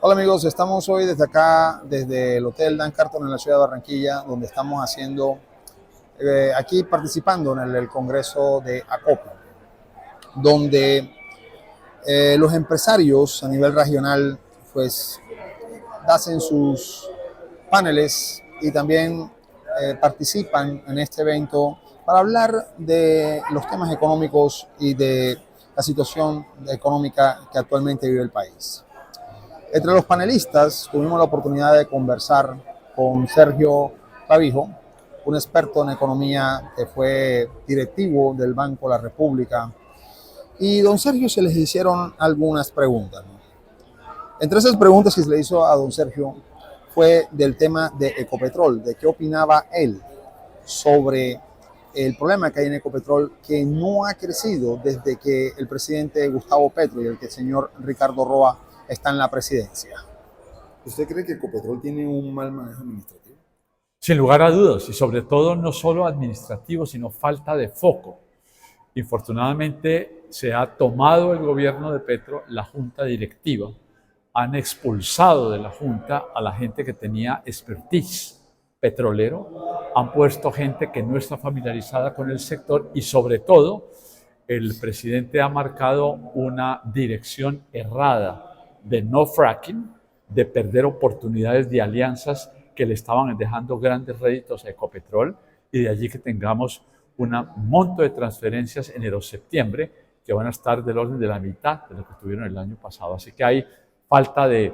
Hola amigos, estamos hoy desde acá, desde el Hotel Dan Carton en la ciudad de Barranquilla, donde estamos haciendo, aquí participando en el Congreso de Acopio, donde los empresarios a nivel regional pues hacen sus paneles y también participan en este evento para hablar de los temas económicos y de la situación económica que actualmente vive el país. Entre los panelistas tuvimos la oportunidad de conversar con Sergio Clavijo, un experto en economía que fue directivo del Banco de la República. Y don Sergio se les hicieron algunas preguntas. Entre esas preguntas que se le hizo a don Sergio fue del tema de Ecopetrol, de qué opinaba él sobre el problema que hay en Ecopetrol, que no ha crecido desde que el presidente Gustavo Petro y el que el señor Ricardo Roa está en la presidencia. ¿Usted cree que Ecopetrol tiene un mal manejo administrativo? Sin lugar a dudas, y sobre todo no solo administrativo, sino falta de foco. Infortunadamente se ha tomado el gobierno de Petro la junta directiva, han expulsado de la junta a la gente que tenía expertise petrolero, han puesto gente que no está familiarizada con el sector y sobre todo el presidente ha marcado una dirección errada de no fracking, de perder oportunidades de alianzas que le estaban dejando grandes réditos a Ecopetrol y de allí que tengamos un monto de transferencias enero-septiembre que van a estar del orden de la mitad de lo que tuvieron el año pasado. Así que hay falta de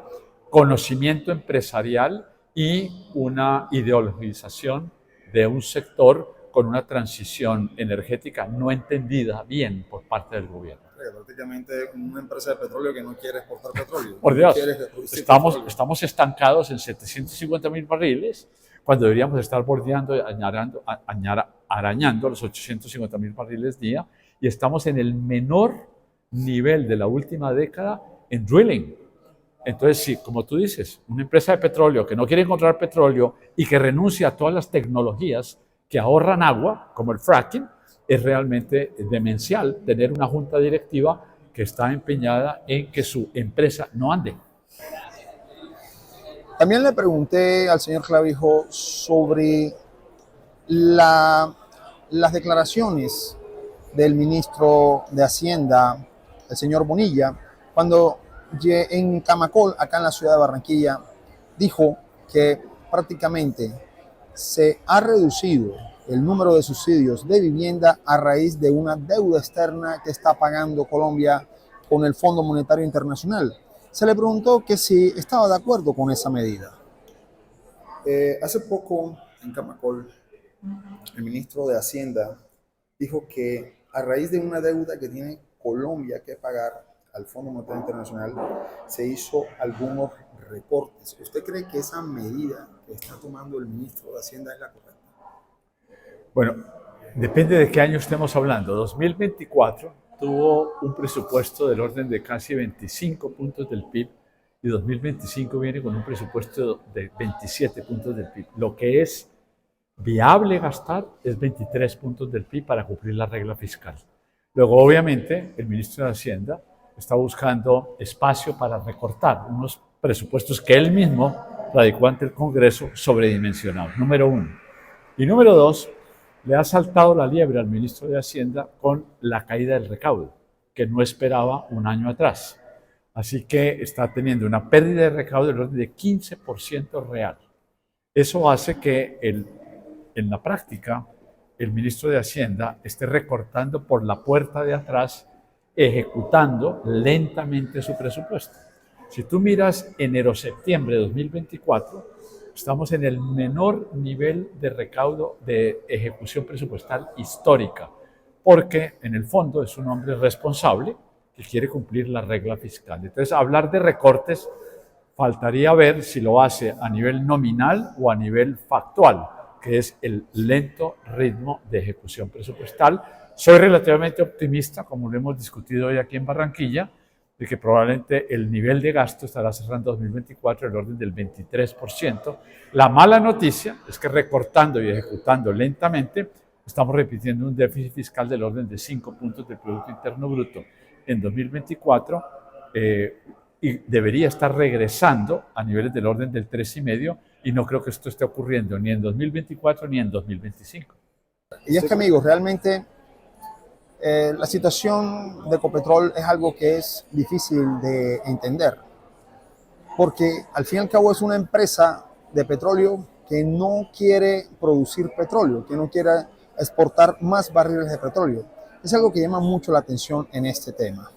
conocimiento empresarial y una ideologización de un sector con una transición energética no entendida bien por parte del gobierno. Prácticamente una empresa de petróleo que no quiere exportar petróleo. Por No Dios, quiere petróleo. estamos estancados en 750.000 barriles cuando deberíamos estar bordeando, arañando los 850.000 barriles día y estamos en el menor nivel de la última década en drilling. Entonces, sí, como tú dices, una empresa de petróleo que no quiere encontrar petróleo y que renuncia a todas las tecnologías que ahorran agua, como el fracking, es realmente demencial tener una junta directiva que está empeñada en que su empresa no ande. También le pregunté al señor Clavijo sobre las declaraciones del ministro de Hacienda, el señor Bonilla, cuando en Camacol, acá en la ciudad de Barranquilla, dijo que prácticamente se ha reducido el número de subsidios de vivienda a raíz de una deuda externa que está pagando Colombia con el Fondo Monetario Internacional. Se le preguntó que si estaba de acuerdo con esa medida. Hace poco en Camacol, el ministro de Hacienda dijo que a raíz de una deuda que tiene Colombia que pagar al Fondo Monetario Internacional, se hizo algunos recortes. ¿Usted cree que esa medida que está tomando el ministro de Hacienda es la correcta? Bueno, depende de qué año estemos hablando. 2024 tuvo un presupuesto del orden de casi 25 puntos del PIB y 2025 viene con un presupuesto de 27 puntos del PIB. Lo que es viable gastar es 23 puntos del PIB para cumplir la regla fiscal. Luego, obviamente, el ministro de Hacienda está buscando espacio para recortar unos presupuestos que él mismo radicó ante el Congreso sobredimensionados, número uno. Y número dos, le ha saltado la liebre al ministro de Hacienda con la caída del recaudo, que no esperaba un año atrás. Así que está teniendo una pérdida de recaudo del orden de 15% real. Eso hace que en la práctica el ministro de Hacienda esté recortando por la puerta de atrás, ejecutando lentamente su presupuesto. Si tú miras enero-septiembre de 2024, estamos en el menor nivel de recaudo de ejecución presupuestal histórica, porque en el fondo es un hombre responsable que quiere cumplir la regla fiscal. Entonces, hablar de recortes, faltaría ver si lo hace a nivel nominal o a nivel factual, que es el lento ritmo de ejecución presupuestal. Soy relativamente optimista, como lo hemos discutido hoy aquí en Barranquilla, de que probablemente el nivel de gasto estará cerrando 2024 en el orden del 23%. La mala noticia es que recortando y ejecutando lentamente, estamos repitiendo un déficit fiscal del orden de 5 puntos del Producto Interno Bruto en 2024, y debería estar regresando a niveles del orden del 3,5, y no creo que esto esté ocurriendo ni en 2024 ni en 2025. Y es que, amigos, realmente la situación de Ecopetrol es algo que es difícil de entender, porque al fin y al cabo es una empresa de petróleo que no quiere producir petróleo, que no quiere exportar más barriles de petróleo. Es algo que llama mucho la atención en este tema.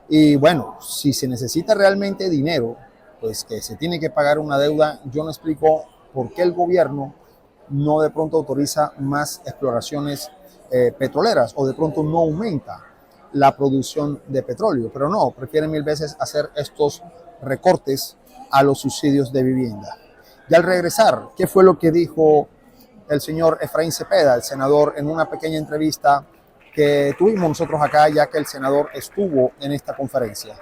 Y bueno, si se necesita realmente dinero, pues que se tiene que pagar una deuda, yo no explico por qué el gobierno no de pronto autoriza más exploraciones petroleras o de pronto no aumenta la producción de petróleo, pero no, prefieren mil veces hacer estos recortes a los subsidios de vivienda. Y al regresar, ¿qué fue lo que dijo el señor Efraín Cepeda, el senador, en una pequeña entrevista que tuvimos nosotros acá, ya que el senador estuvo en esta conferencia?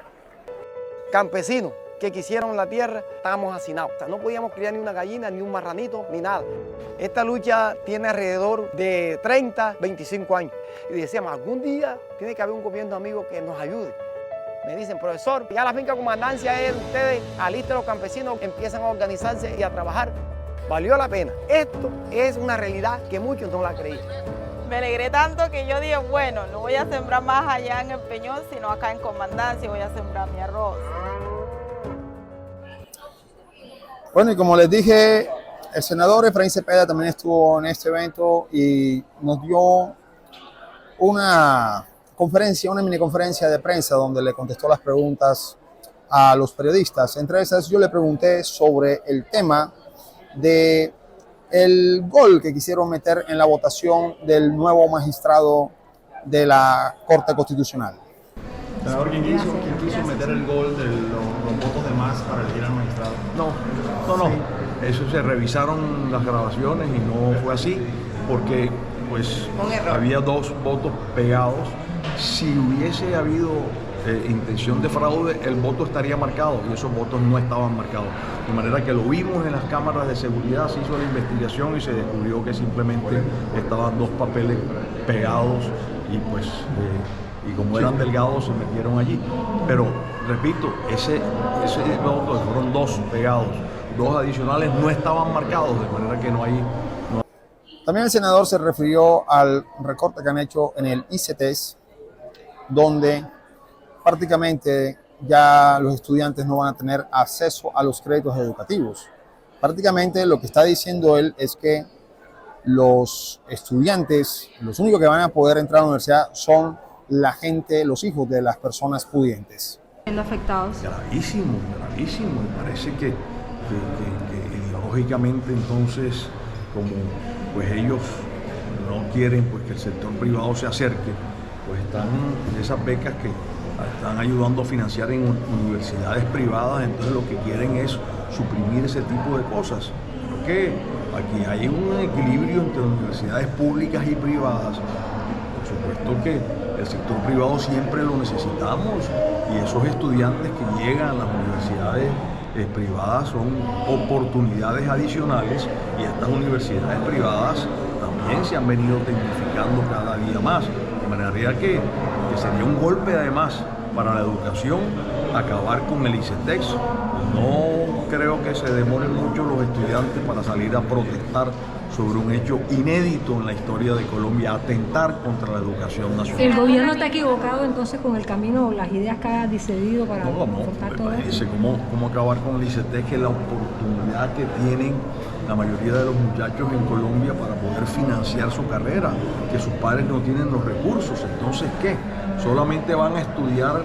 Campesinos que quisieron la tierra, estábamos hacinados. O sea, no podíamos criar ni una gallina, ni un marranito, ni nada. Esta lucha tiene alrededor de 30, 25 años. Y decíamos, algún día tiene que haber un gobierno amigo que nos ayude. Me dicen, profesor, ya la finca comandancia es, ustedes alisten a los campesinos, empiezan a organizarse y a trabajar. Valió la pena. Esto es una realidad que muchos no la creían. Me alegré tanto que yo dije, bueno, no voy a sembrar más allá en el Peñón, sino acá en Comandancia voy a sembrar mi arroz. Bueno, y como les dije, el senador Efraín Cepeda también estuvo en este evento y nos dio una conferencia, una mini conferencia de prensa donde le contestó las preguntas a los periodistas. Entre esas yo le pregunté sobre el tema de el gol que quisieron meter en la votación del nuevo magistrado de la Corte Constitucional. Senador, ¿quién quiso meter el gol de los votos de más para elegir al magistrado? No. Eso se revisaron las grabaciones y no fue así, porque pues había 2 votos pegados. Si hubiese habido intención de fraude, el voto estaría marcado y esos votos no estaban marcados. De manera que lo vimos en las cámaras de seguridad, se hizo la investigación y se descubrió que simplemente estaban 2 papeles pegados y pues y como eran delgados se metieron allí. Pero repito, ese voto, fueron 2 pegados, 2 adicionales no estaban marcados, de manera que no hay... También el senador se refirió al recorte que han hecho en el ICETEX, donde prácticamente ya los estudiantes no van a tener acceso a los créditos educativos. Prácticamente lo que está diciendo él es que los estudiantes, los únicos que van a poder entrar a la universidad son la gente, los hijos de las personas pudientes. Siendo afectados. Gravísimo. Me parece que ideológicamente entonces, como pues ellos no quieren pues que el sector privado se acerque, pues están esas becas que están ayudando a financiar en universidades privadas, entonces lo que quieren es suprimir ese tipo de cosas. Porque aquí hay un equilibrio entre universidades públicas y privadas. Por supuesto que el sector privado siempre lo necesitamos y esos estudiantes que llegan a las universidades privadas son oportunidades adicionales y estas universidades privadas también se han venido tecnificando cada día más. De manera que sería un golpe además para la educación acabar con el ICETEX. No creo que se demoren mucho los estudiantes para salir a protestar sobre un hecho inédito en la historia de Colombia, atentar contra la educación nacional. ¿El gobierno está equivocado entonces con el camino o las ideas que ha decidido para afrontar todo esto? ¿Cómo acabar con el ICETEX? Que es la oportunidad que tienen la mayoría de los muchachos en Colombia para poder financiar su carrera, que sus padres no tienen los recursos. Entonces, ¿qué? Solamente van a estudiar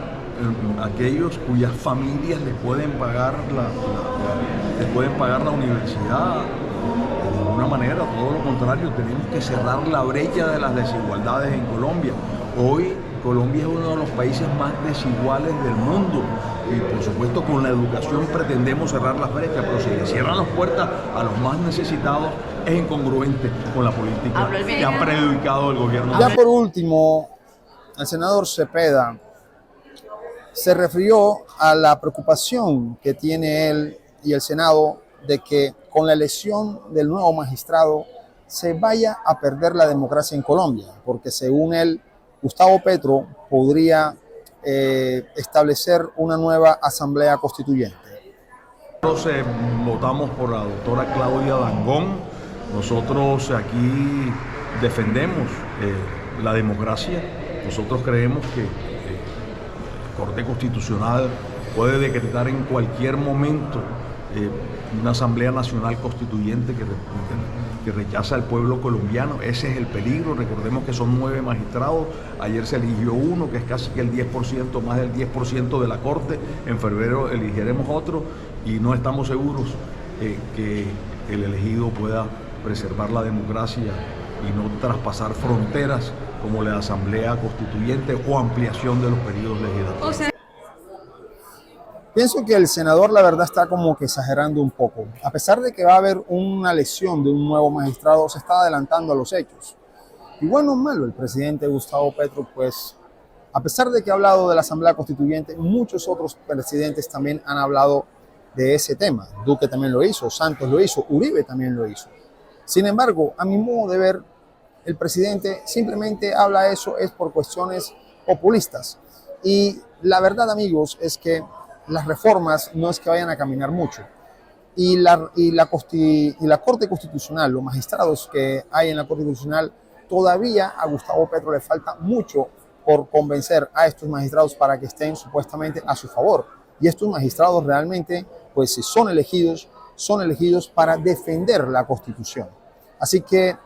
aquellos cuyas familias les pueden pagar la universidad. De ninguna manera, todo lo contrario, tenemos que cerrar la brecha de las desigualdades en Colombia. Hoy Colombia es uno de los países más desiguales del mundo y por supuesto con la educación pretendemos cerrar las brechas, pero si le cierran las puertas a los más necesitados es incongruente con la política que ha predicado el gobierno. Ya por último, el senador Cepeda se refirió a la preocupación que tiene él y el Senado de que con la elección del nuevo magistrado se vaya a perder la democracia en Colombia, porque según él, Gustavo Petro podría establecer una nueva asamblea constituyente. Nosotros votamos por la doctora Claudia Dangond. Nosotros aquí defendemos la democracia. Nosotros creemos que la Corte Constitucional puede decretar en cualquier momento una Asamblea Nacional Constituyente que rechaza al pueblo colombiano. Ese es el peligro. Recordemos que son 9 magistrados. Ayer se eligió uno, que es casi que el 10%, más del 10% de la Corte. En febrero elegiremos otro y no estamos seguros que el elegido pueda preservar la democracia y no traspasar fronteras como la Asamblea Constituyente o ampliación de los periodos legislativos. Pienso que el senador, la verdad, está como que exagerando un poco. A pesar de que va a haber una elección de un nuevo magistrado, se está adelantando a los hechos. Y bueno o malo, el presidente Gustavo Petro, pues, a pesar de que ha hablado de la Asamblea Constituyente, muchos otros presidentes también han hablado de ese tema. Duque también lo hizo, Santos lo hizo, Uribe también lo hizo. Sin embargo, a mi modo de ver, el presidente simplemente habla eso es por cuestiones populistas. Y la verdad, amigos, es que las reformas no es que vayan a caminar mucho. Y la Corte Constitucional, los magistrados que hay en la Corte Constitucional, todavía a Gustavo Petro le falta mucho por convencer a estos magistrados para que estén supuestamente a su favor. Y estos magistrados realmente, pues si son elegidos para defender la Constitución. Así que,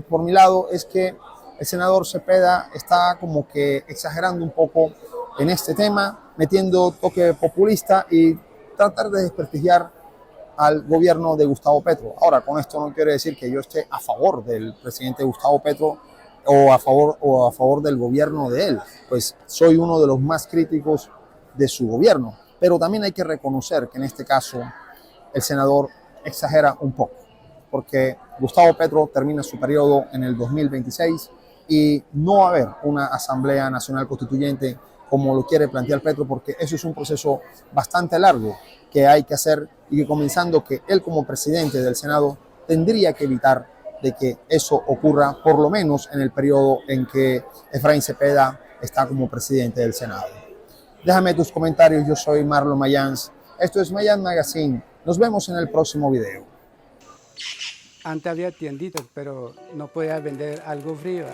por mi lado, es que el senador Cepeda está como que exagerando un poco en este tema, metiendo toque populista y tratar de desprestigiar al gobierno de Gustavo Petro. Ahora, con esto no quiere decir que yo esté a favor del presidente Gustavo Petro o a favor del gobierno de él, pues soy uno de los más críticos de su gobierno. Pero también hay que reconocer que en este caso el senador exagera un poco, porque Gustavo Petro termina su periodo en el 2026 y no va a haber una Asamblea Nacional Constituyente como lo quiere plantear Petro, porque eso es un proceso bastante largo que hay que hacer y que comenzando que él como presidente del Senado tendría que evitar de que eso ocurra por lo menos en el periodo en que Efraín Cepeda está como presidente del Senado. Déjame tus comentarios, yo soy Marlon Mayans, esto es Mayans Magazine, nos vemos en el próximo video. Antes había tienditas, pero no podía vender algo frío,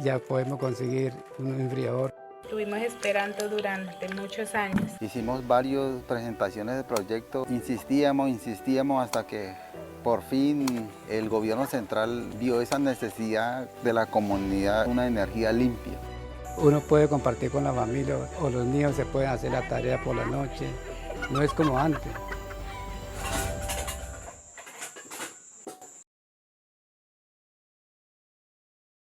ya podemos conseguir un enfriador. Estuvimos esperando durante muchos años. Hicimos varias presentaciones de proyecto, insistíamos hasta que por fin el gobierno central vio esa necesidad de la comunidad, una energía limpia. Uno puede compartir con la familia o los niños se pueden hacer la tarea por la noche, no es como antes.